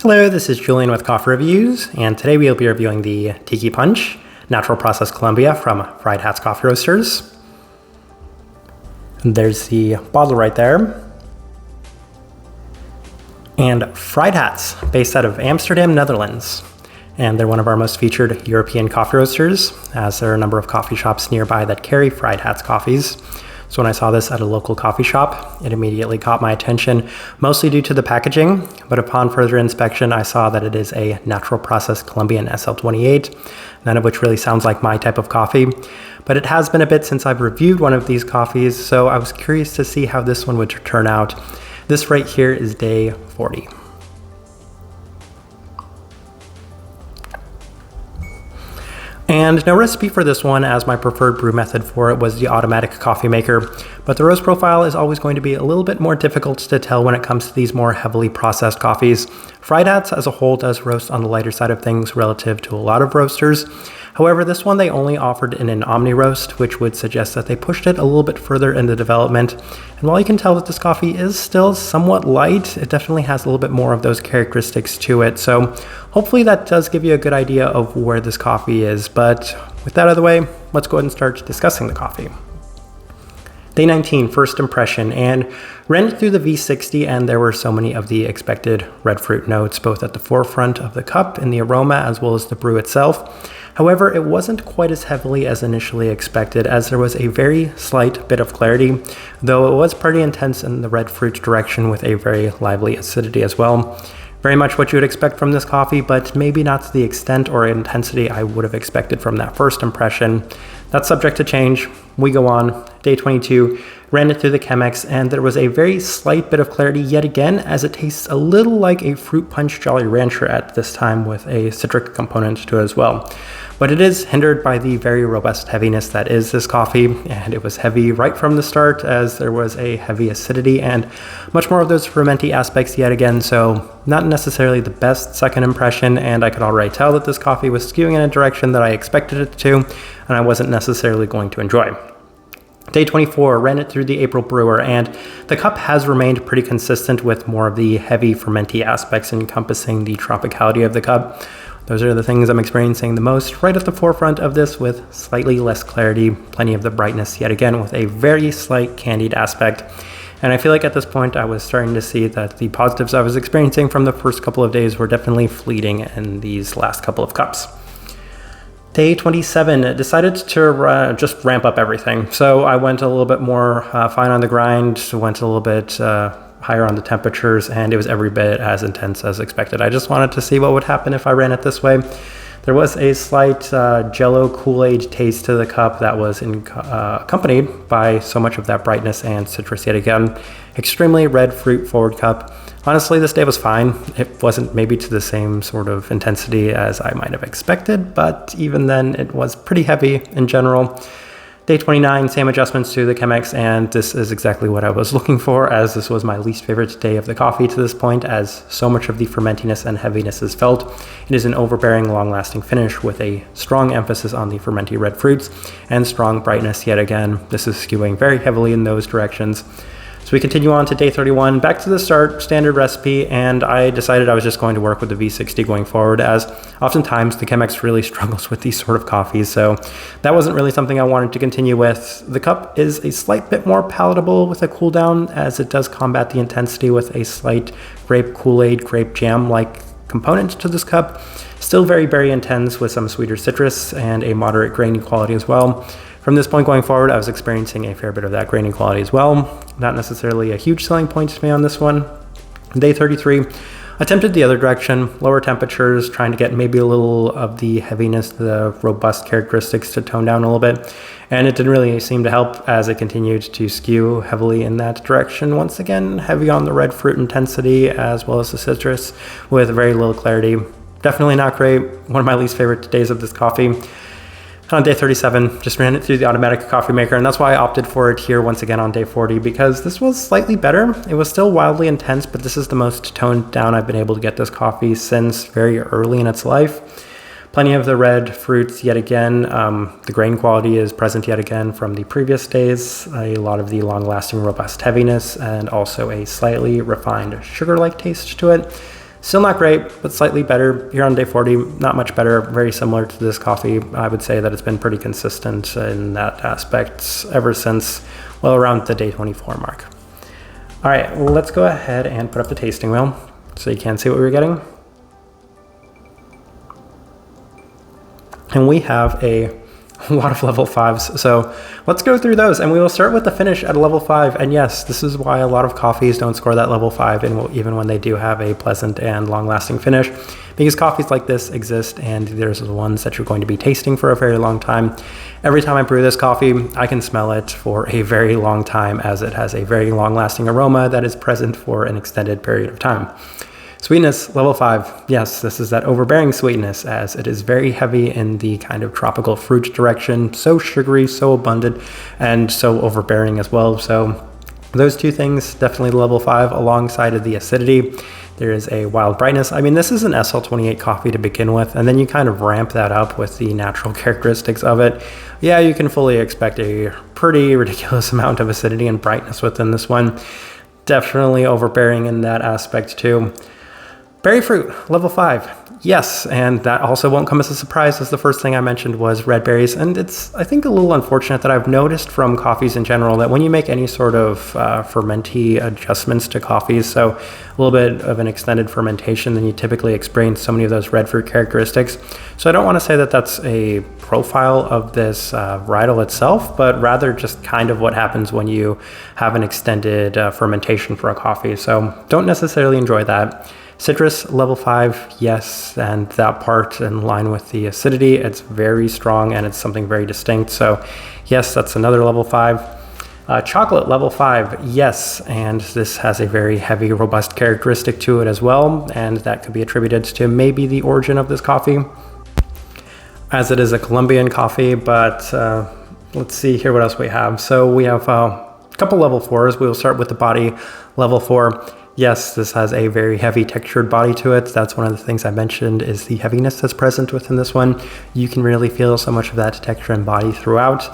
Hello, this is Julian with Coffee Reviews, and today we'll be reviewing the Tiki Punch Natural Process Colombia from Friedhats Coffee Roasters. There's the bottle right there. And Friedhats, based out of Amsterdam, Netherlands. And they're one of our most featured European coffee roasters, as there are a number of coffee shops nearby that carry Friedhats coffees. So when I saw this at a local coffee shop, it immediately caught my attention, mostly due to the packaging, but upon further inspection, I saw that it is a natural process Colombian SL28, none of which really sounds like my type of coffee. But it has been a bit since I've reviewed one of these coffees, so I was curious to see how this one would turn out. This right here is day 40. And no recipe for this one, as my preferred brew method for it was the automatic coffee maker, but the roast profile is always going to be a little bit more difficult to tell when it comes to these more heavily processed coffees. Friedhats as a whole does roast on the lighter side of things relative to a lot of roasters. However, this one they only offered in an omni roast, which would suggest that they pushed it a little bit further into development. And while you can tell that this coffee is still somewhat light, it definitely has a little bit more of those characteristics to it. So hopefully that does give you a good idea of where this coffee is. But with that out of the way, let's go ahead and start discussing the coffee. Day 19, first impression, and ran it through the V60, and there were so many of the expected red fruit notes, both at the forefront of the cup in the aroma as well as the brew itself. However, it wasn't quite as heavily as initially expected, as there was a very slight bit of clarity, though it was pretty intense in the red fruit direction with a very lively acidity as well. Very much what you would expect from this coffee, but maybe not to the extent or intensity I would have expected from that first impression. That's subject to change. We go on. Day 22, ran it through the Chemex, and there was a very slight bit of clarity yet again, as it tastes a little like a fruit punch Jolly Rancher at this time with a citric component to it as well. But it is hindered by the very robust heaviness that is this coffee, and it was heavy right from the start, as there was a heavy acidity and much more of those fermenty aspects yet again, so not necessarily the best second impression, and I could already tell that this coffee was skewing in a direction that I expected it to, and I wasn't necessarily going to enjoy. Day 24, ran it through the April brewer, and the cup has remained pretty consistent with more of the heavy fermenty aspects encompassing the tropicality of the cup. Those are the things I'm experiencing the most right at the forefront of this, with slightly less clarity, plenty of the brightness yet again with a very slight candied aspect. And I feel like at this point I was starting to see that the positives I was experiencing from the first couple of days were definitely fleeting in these last couple of cups. Day 27, decided to just ramp up everything. So I went a little bit more fine on the grind, went a little bit higher on the temperatures, and it was every bit as intense as expected. I just wanted to see what would happen if I ran it this way. There was a slight Jello Kool-Aid taste to the cup that was accompanied by so much of that brightness and citrus yet again. Extremely red fruit forward cup. Honestly, this day was fine. It wasn't maybe to the same sort of intensity as I might have expected, but even then it was pretty heavy in general. Day 29, same adjustments to the Chemex, and this is exactly what I was looking for, as this was my least favorite day of the coffee to this point, as so much of the fermentiness and heaviness is felt. It is an overbearing, long-lasting finish with a strong emphasis on the fermenty red fruits and strong brightness yet again. This is skewing very heavily in those directions. So we continue on to day 31, back to the start, standard recipe, and I decided I was just going to work with the V60 going forward, as oftentimes the Chemex really struggles with these sort of coffees, so that wasn't really something I wanted to continue with. The cup is a slight bit more palatable with a cool down, as it does combat the intensity with a slight grape Kool-Aid, grape jam-like component to this cup. Still very, very intense with some sweeter citrus and a moderate grainy quality as well. From this point going forward, I was experiencing a fair bit of that grainy quality as well. Not necessarily a huge selling point to me on this one. Day 33, attempted the other direction, lower temperatures, trying to get maybe a little of the heaviness, the robust characteristics to tone down a little bit. And it didn't really seem to help, as it continued to skew heavily in that direction. Once again, heavy on the red fruit intensity as well as the citrus with very little clarity. Definitely not great. One of my least favorite days of this coffee. On day 37, just ran it through the automatic coffee maker, and that's why I opted for it here once again on day 40, because this was slightly better. It was still wildly intense, but this is the most toned down I've been able to get this coffee since very early in its life. Plenty of the red fruits yet again. The grain quality is present yet again from the previous days. A lot of the long-lasting robust heaviness, and also a slightly refined sugar-like taste to it. Still not great, but slightly better. Here on day 40, not much better, very similar to this coffee. I would say that it's been pretty consistent in that aspect ever since, well, around the day 24 mark. All right, let's go ahead and put up the tasting wheel so you can see what we were getting. And we have a lot of level 5s, so let's go through those, and we will start with the finish at a level 5. And yes, this is why a lot of coffees don't score that level 5, and even when they do have a pleasant and long-lasting finish, because coffees like this exist, and there's the ones that you're going to be tasting for a very long time. Every time I brew this coffee, I can smell it for a very long time, as it has a very long-lasting aroma that is present for an extended period of time. Sweetness, level 5. Yes, this is that overbearing sweetness, as it is very heavy in the kind of tropical fruit direction, so sugary, so abundant, and so overbearing as well. So those two things, definitely level 5, alongside of the acidity. There is a wild brightness. I mean, this is an SL28 coffee to begin with, and then you kind of ramp that up with the natural characteristics of it. Yeah, you can fully expect a pretty ridiculous amount of acidity and brightness within this one. Definitely overbearing in that aspect too. Berry fruit, level 5. Yes, and that also won't come as a surprise, as the first thing I mentioned was red berries. And it's, I think, a little unfortunate that I've noticed from coffees in general that when you make any sort of fermenty adjustments to coffees, so a little bit of an extended fermentation, then you typically experience so many of those red fruit characteristics. So I don't want to say that that's a profile of this varietal itself, but rather just kind of what happens when you have an extended fermentation for a coffee. So don't necessarily enjoy that. Citrus, level 5, yes, and that part in line with the acidity, it's very strong and it's something very distinct. So yes, that's another level 5. Chocolate, level 5, yes, and this has a very heavy, robust characteristic to it as well, and that could be attributed to maybe the origin of this coffee, as it is a Colombian coffee. But let's see here what else we have. So we have a couple level 4s. We will start with the body, level 4. Yes, this has a very heavy textured body to it. That's one of the things I mentioned, is the heaviness that's present within this one. You can really feel so much of that texture and body throughout.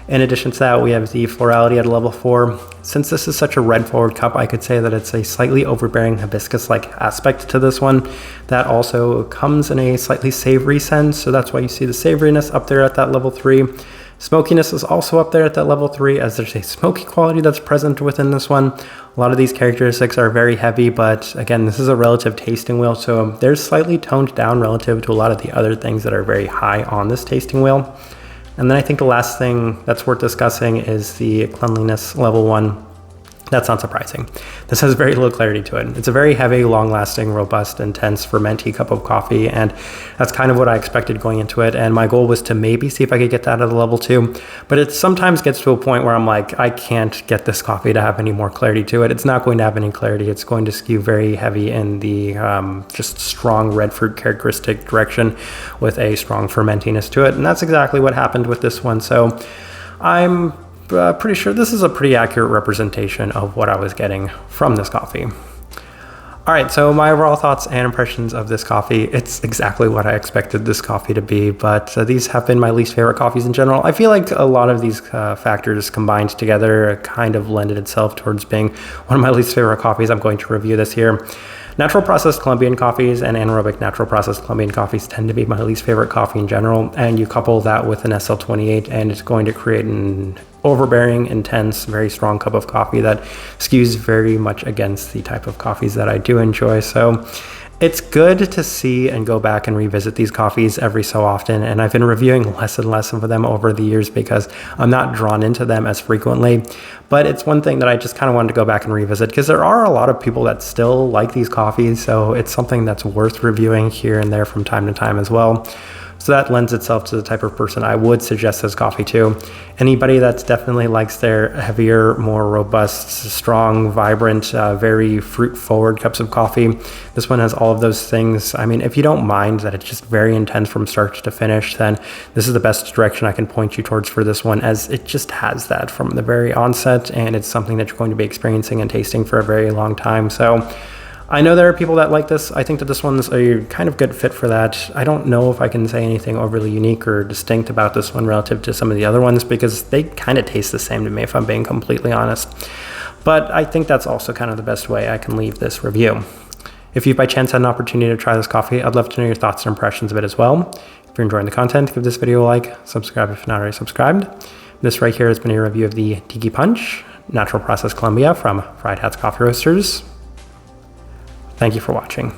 In addition to that, we have the florality at a level 4. Since this is such a red forward cup, I could say that it's a slightly overbearing hibiscus-like aspect to this one. That also comes in a slightly savory sense, so that's why you see the savoriness up there at that level 3. Smokiness is also up there at that level 3, as there's a smoky quality that's present within this one. A lot of these characteristics are very heavy, but again, this is a relative tasting wheel, so they're slightly toned down relative to a lot of the other things that are very high on this tasting wheel. And then I think the last thing that's worth discussing is the cleanliness, level 1. That's not surprising. This has very little clarity to it. It's a very heavy, long-lasting, robust, intense, fermenty cup of coffee, and that's kind of what I expected going into it. And my goal was to maybe see if I could get that at a level 2. But it sometimes gets to a point where I'm like, I can't get this coffee to have any more clarity to it. It's not going to have any clarity. It's going to skew very heavy in the just strong red fruit characteristic direction with a strong fermentiness to it. And that's exactly what happened with this one. So I'm pretty sure this is a pretty accurate representation of what I was getting from this coffee. All right, so my overall thoughts and impressions of this coffee, it's exactly what I expected this coffee to be, but these have been my least favorite coffees in general. I feel like a lot of these factors combined together kind of lended itself towards being one of my least favorite coffees. I'm going to review this here. Natural processed Colombian coffees and anaerobic natural processed Colombian coffees tend to be my least favorite coffee in general, and you couple that with an SL28 and it's going to create an overbearing, intense, very strong cup of coffee that skews very much against the type of coffees that I do enjoy. So it's good to see and go back and revisit these coffees every so often, and I've been reviewing less and less of them over the years because I'm not drawn into them as frequently. But it's one thing that I just kind of wanted to go back and revisit because there are a lot of people that still like these coffees, so it's something that's worth reviewing here and there from time to time as well. So that lends itself to the type of person I would suggest this coffee to. Anybody that definitely likes their heavier, more robust, strong, vibrant, very fruit-forward cups of coffee. This one has all of those things. I mean, if you don't mind that it's just very intense from start to finish, then this is the best direction I can point you towards for this one, as it just has that from the very onset, and it's something that you're going to be experiencing and tasting for a very long time. So I know there are people that like this. I think that this one's a kind of good fit for that. I don't know if I can say anything overly unique or distinct about this one relative to some of the other ones because they kind of taste the same to me, if I'm being completely honest. But I think that's also kind of the best way I can leave this review. If you've by chance had an opportunity to try this coffee, I'd love to know your thoughts and impressions of it as well. If you're enjoying the content, give this video a like, subscribe if you're not already subscribed. This right here has been a review of the Tiki Punch, Natural Process Colombia from Friedhats Coffee Roasters. Thank you for watching.